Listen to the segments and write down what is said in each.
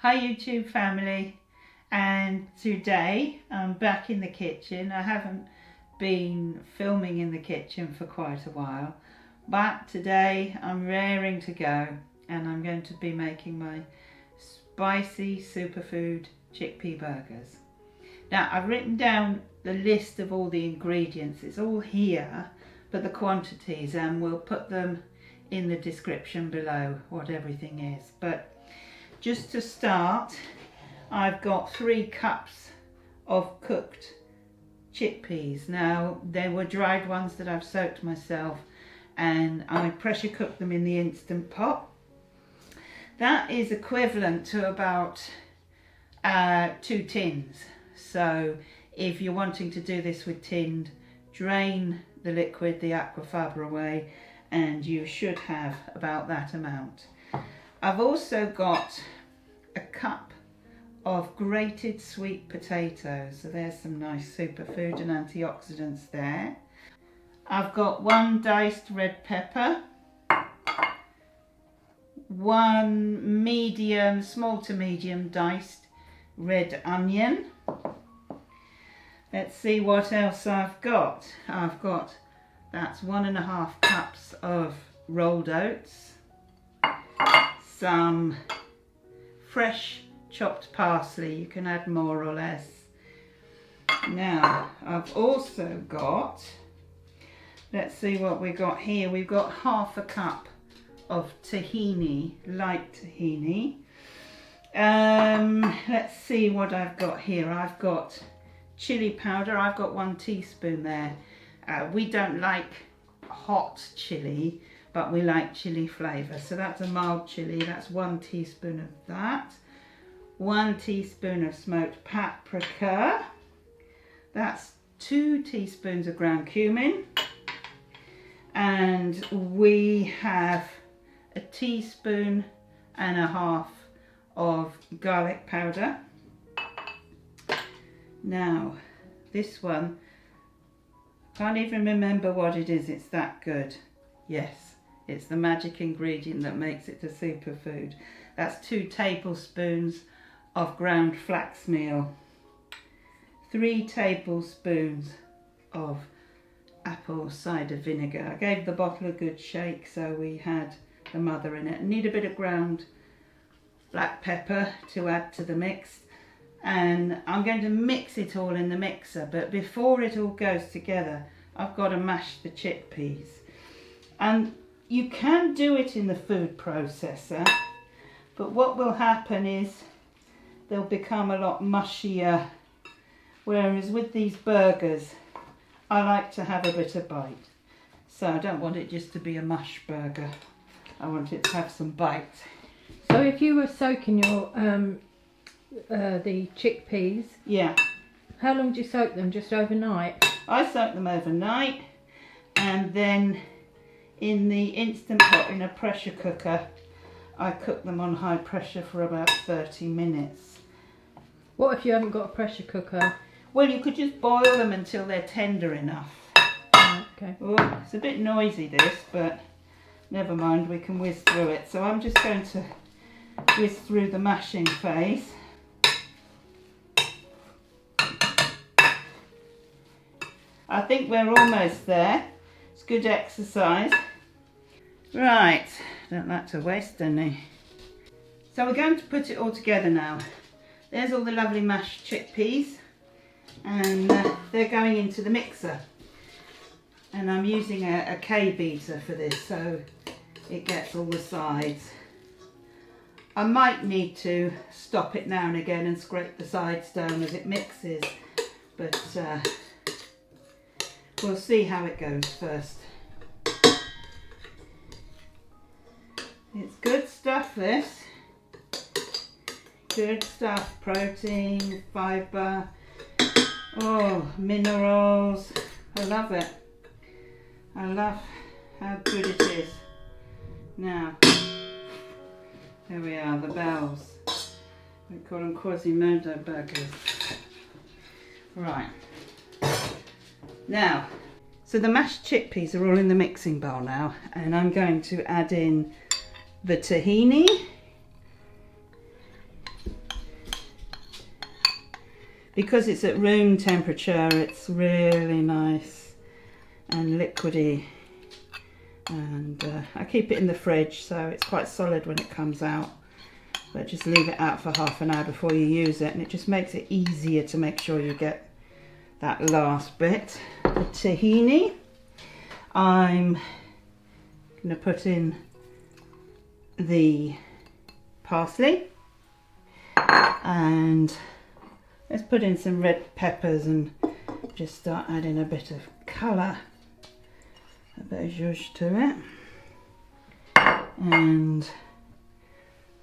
Hi YouTube family, and today I'm back in the kitchen. I haven't been filming in the kitchen for quite a while, but today I'm raring to go and I'm going to be making my spicy superfood chickpea burgers. Now I've written down the list of all the ingredients. It's all here, but the quantities, and we'll put them in the description below what everything is. But just to start, I've got 3 cups of cooked chickpeas. Now they were dried ones that I've soaked myself, and I pressure cooked them in the Instant Pot. That is equivalent to about 2 tins. So if you're wanting to do this with tinned, drain the liquid, the aquafaba away, and you should have about that amount. I've also got a cup of grated sweet potatoes, so there's some nice superfood and antioxidants there. I've got 1 diced red pepper, 1 medium, small to medium diced red onion. Let's see what else I've got. That's 1.5 cups of rolled oats, some fresh chopped parsley, you can add more or less. Now I've also got, let's see what we got here. We've got 1/2 cup of tahini, light tahini. Let's see what I've got here. I've got chilli powder. I've got 1 teaspoon there. We don't like hot chilli, but we like chilli flavour, so that's a mild chilli. That's 1 teaspoon of that. 1 teaspoon of smoked paprika. That's 2 teaspoons of ground cumin, and we have 1.5 teaspoons of garlic powder. Now this one, can't even remember what it is, it's that good. Yes, it's the magic ingredient that makes it a superfood. That's 2 tablespoons of ground flax meal, 3 tablespoons of apple cider vinegar. I gave the bottle a good shake, so we had the mother in it. I need a bit of ground black pepper to add to the mix, and I'm going to mix it all in the mixer, but before it all goes together I've got to mash the chickpeas. And you can do it in the food processor, but what will happen is they'll become a lot mushier, whereas with these burgers I like to have a bit of bite. So I don't want it just to be a mush burger, I want it to have some bite. So if you were soaking your the chickpeas, yeah, how long do you soak them? Just overnight? I soak them overnight, and then in the Instant Pot, in a pressure cooker, I cook them on high pressure for about 30 minutes. What if you haven't got a pressure cooker? Well, you could just boil them until they're tender enough. Oh, okay. Oh, it's a bit noisy this, but never mind, we can whiz through it. So I'm just going to whiz through the mashing phase. I think we're almost there. It's good exercise. Right, don't like to waste any. So we're going to put it all together now. There's all the lovely mashed chickpeas, and they're going into the mixer. And I'm using a K beater for this, so it gets all the sides. I might need to stop it now and again and scrape the sides down as it mixes, but we'll see how it goes first. It's good stuff, this. Good stuff. Protein, fibre, oh, minerals. I love it. I love how good it is. Now, there we are, the bells. We call them Quasimodo burgers. Right. Now, so the mashed chickpeas are all in the mixing bowl now, and I'm going to add in the tahini, because it's at room temperature, it's really nice and liquidy. And I keep it in the fridge, so it's quite solid when it comes out. But just leave it out for half an hour before you use it, and it just makes it easier to make sure you get that last bit. The tahini, I'm going to put in the parsley, and let's put in some red peppers and just start adding a bit of colour, a bit of zhuzh to it, and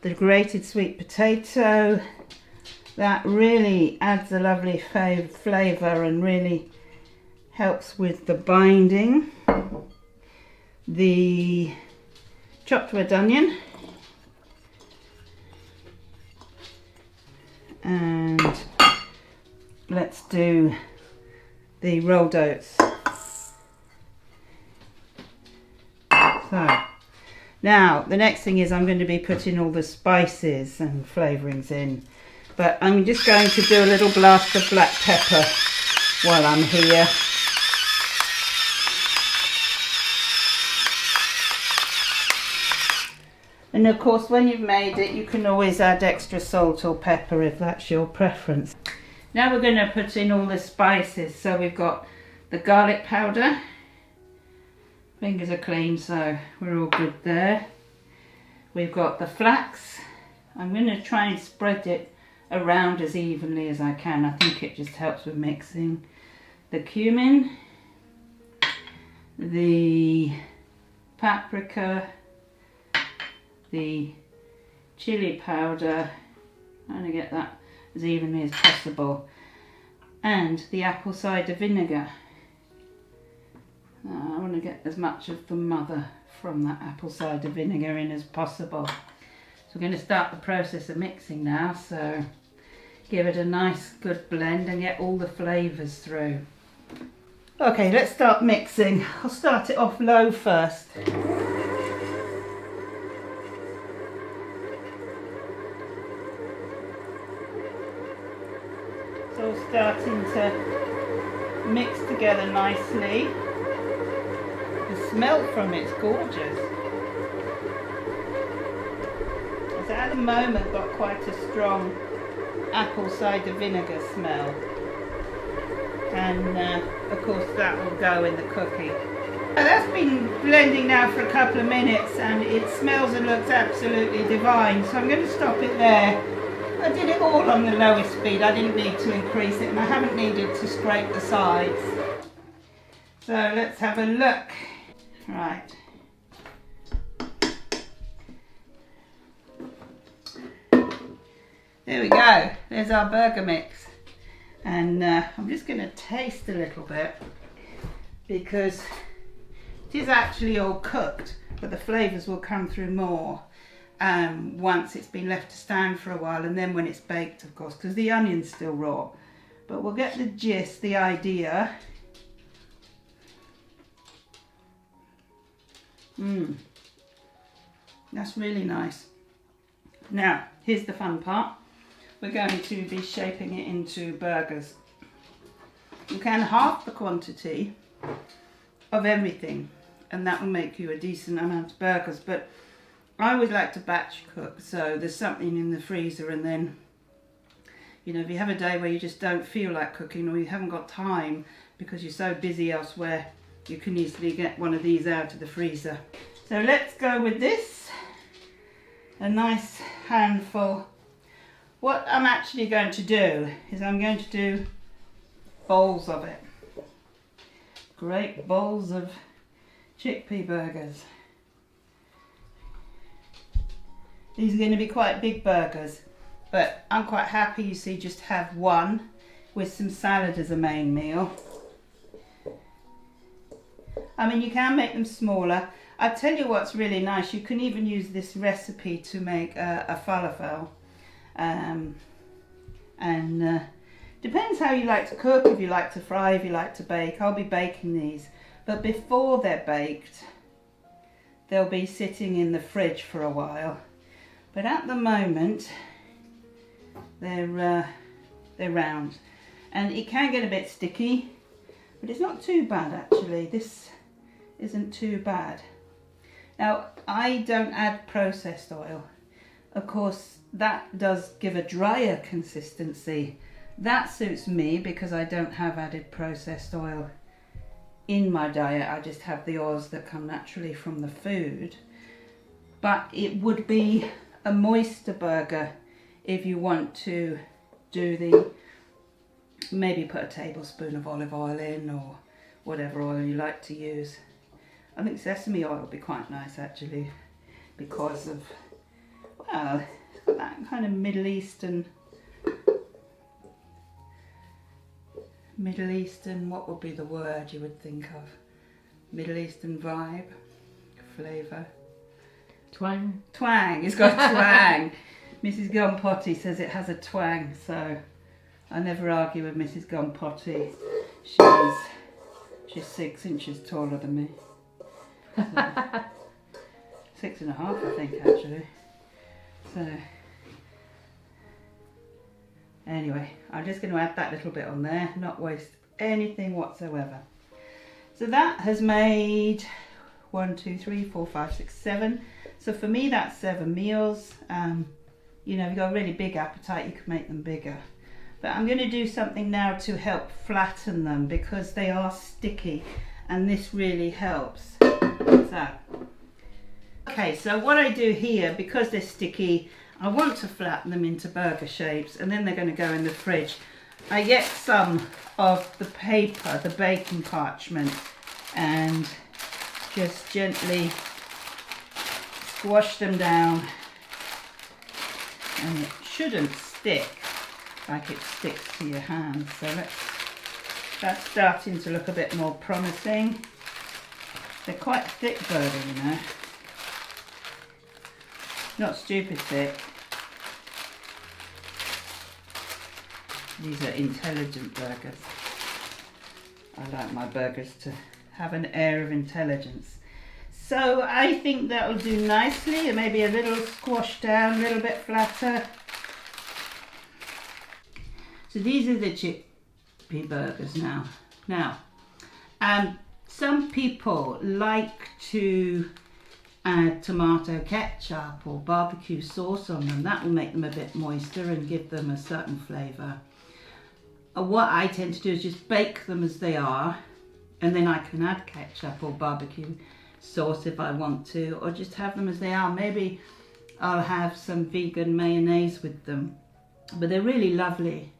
the grated sweet potato. That really adds a lovely flavour and really helps with the binding. The chopped red onion, and let's do the rolled oats. So now the next thing is I'm going to be putting all the spices and flavourings in, but I'm just going to do a little blast of black pepper while I'm here. And of course, when you've made it, you can always add extra salt or pepper if that's your preference. Now we're going to put in all the spices. So we've got the garlic powder. Fingers are clean, so we're all good there. We've got the flax. I'm going to try and spread it around as evenly as I can. I think it just helps with mixing. The cumin, the paprika, the chilli powder, trying to get that as evenly as possible, and the apple cider vinegar. I want to get as much of the mother from that apple cider vinegar in as possible. So we're going to start the process of mixing now, so give it a nice good blend and get all the flavours through. Okay, let's start mixing. I'll start it off low first. So starting to mix together nicely. The smell from it's gorgeous. It's at the moment got quite a strong apple cider vinegar smell, and of course that will go in the cookie. That's been blending now for a couple of minutes and it smells and looks absolutely divine, so I'm going to stop it there. I did it all on the lowest speed, I didn't need to increase it, and I haven't needed to scrape the sides. So let's have a look. Right. There we go, there's our burger mix. And I'm just going to taste a little bit, because it is actually all cooked, but the flavours will come through more once it's been left to stand for a while, and then when it's baked, of course, because the onion's still raw. But we'll get the gist, the idea. That's really nice. Now, here's the fun part. We're going to be shaping it into burgers. You can half the quantity of everything, and that will make you a decent amount of burgers, but I always like to batch cook, so there's something in the freezer, and then, you know, if you have a day where you just don't feel like cooking, or you haven't got time because you're so busy elsewhere, you can easily get one of these out of the freezer. So let's go with this, a nice handful. What I'm actually going to do is I'm going to do bowls of it. Great bowls of chickpea burgers. These are going to be quite big burgers, but I'm quite happy, you see, just have one with some salad as a main meal. I mean, you can make them smaller. I'll tell you what's really nice, you can even use this recipe to make a falafel. Depends how you like to cook, if you like to fry, if you like to bake. I'll be baking these, but before they're baked, they'll be sitting in the fridge for a while. But at the moment, they're round. and it can get a bit sticky, but it's not too bad actually. This isn't too bad. Now, I don't add processed oil. Of course, that does give a drier consistency. That suits me because I don't have added processed oil in my diet. I just have the oils that come naturally from the food. But it would be a moister burger if you want to do the, maybe put a tablespoon of olive oil in, or whatever oil you like to use. I think sesame oil would be quite nice actually, because of, well, it's got that kind of Middle Eastern, what would be the word you would think of? Middle Eastern vibe, flavour. Twang. Twang, it's got twang. Mrs. Gone Potty says it has a twang, so I never argue with Mrs. Gone Potty. She's 6 inches taller than me. So, 6.5, I think, actually. So, anyway, I'm just going to add that little bit on there, not waste anything whatsoever. So that has made 1, 2, 3, 4, 5, 6, 7. So for me, that's 7 meals. You know, if you've got a really big appetite, you can make them bigger. But I'm going to do something now to help flatten them because they are sticky, and this really helps. So, okay, so what I do here, because they're sticky, I want to flatten them into burger shapes, and then they're going to go in the fridge. I get some of the paper, the baking parchment, and just gently squash them down, and it shouldn't stick like it sticks to your hand. So that's starting to look a bit more promising. They're quite thick burger, you know. Not stupid thick. These are intelligent burgers. I like my burgers to have an air of intelligence. So I think that'll do nicely, and maybe a little squashed down, a little bit flatter. So these are the chickpea burgers now. Now, some people like to add tomato ketchup or barbecue sauce on them. That will make them a bit moister and give them a certain flavour. What I tend to do is just bake them as they are, and then I can add ketchup or barbecue sauce if I want to, or just have them as they are. Maybe I'll have some vegan mayonnaise with them, but they're really lovely.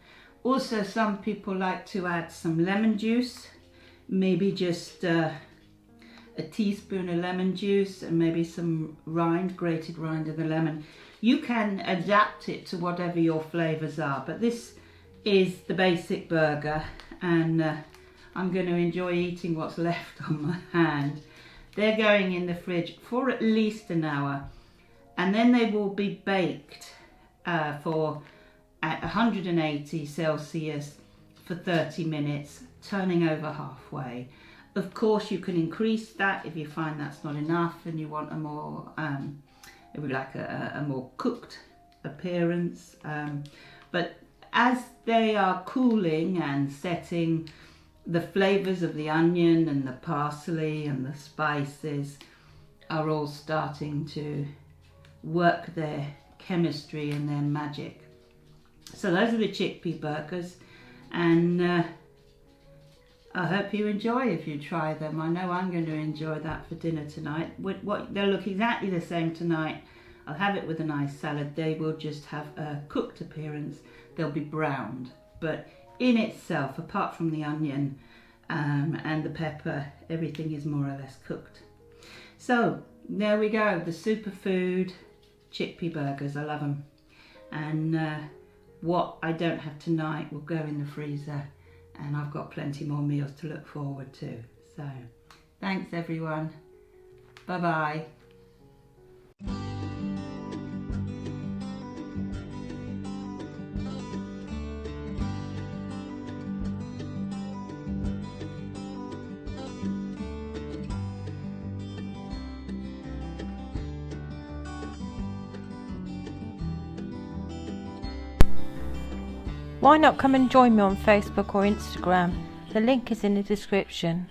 Also, some people like to add some lemon juice, maybe just a teaspoon of lemon juice, and maybe some rind, grated rind of the lemon. You can adapt it to whatever your flavours are, but this is the basic burger, and I'm going to enjoy eating what's left on my hand. They're going in the fridge for at least an hour, and then they will be baked for at 180 Celsius for 30 minutes, turning over halfway. Of course, you can increase that if you find that's not enough and you want a more, it would like a more cooked appearance. But as they are cooling and setting, the flavours of the onion and the parsley and the spices are all starting to work their chemistry and their magic. So those are the chickpea burgers, and I hope you enjoy if you try them. I know I'm going to enjoy that for dinner tonight. They'll look exactly the same tonight. I'll have it with a nice salad. They will just have a cooked appearance. They'll be browned, but in itself, apart from the onion and the pepper, everything is more or less cooked. So there we go, the Superfood chickpea burgers. I love them, and what I don't have tonight will go in the freezer, and I've got plenty more meals to look forward to. So thanks everyone, bye bye. Why not come and join me on Facebook or Instagram? The link is in the description.